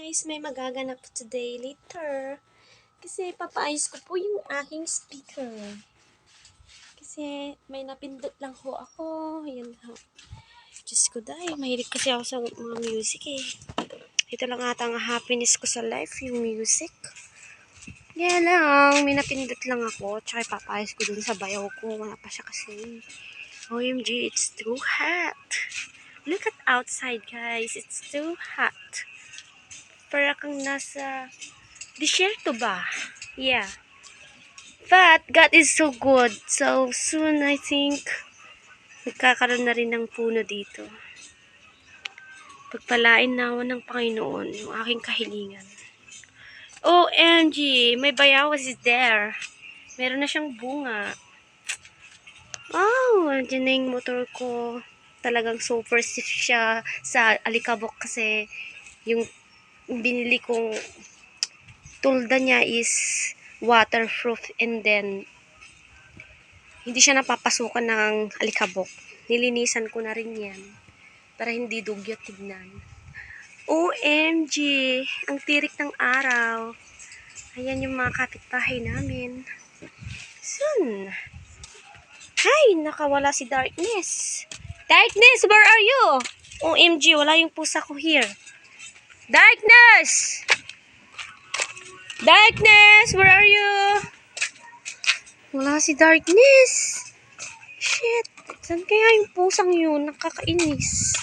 guys, may magaganap today later. Kasi papaayos ko po yung aking speaker. Kasi may napindot lang ho ako. Yan ho. Diyos ko dahil, mahilig kasi ako sa mga music eh. Ito lang ata ang happiness ko sa life, yung music. Yan lang, may napindot lang ako. Tsaka papaayos ko dun sa bayaw ko. Wala pa siya kasi. OMG, it's too hot. Look at outside guys, it's too hot. Para kang nasa disyerto ba? Yeah. But God is so good. So soon I think magkakaroon na rin ng puno dito. Pagpalain nawa ng Panginoon yung aking kahilingan. OMG, may bayawas is there. Meron na siyang bunga. Wow, dyan na yung motor ko. Talagang super safe siya sa alikabok kasi yung binili kong tulda niya is waterproof and then hindi siya napapasukan ng alikabok. Nilinisan ko na rin yan para hindi dugyot tignan. OMG! Ang tirik ng araw. Ayan yung mga kapitbahay namin. Sun! Hi! Nakawala si Darkness. Darkness, where are you? OMG, wala yung pusa ko here. Darkness! Darkness, where are you? Wala si Darkness. Shit. Saan kaya yung pusang yun? Nakakainis.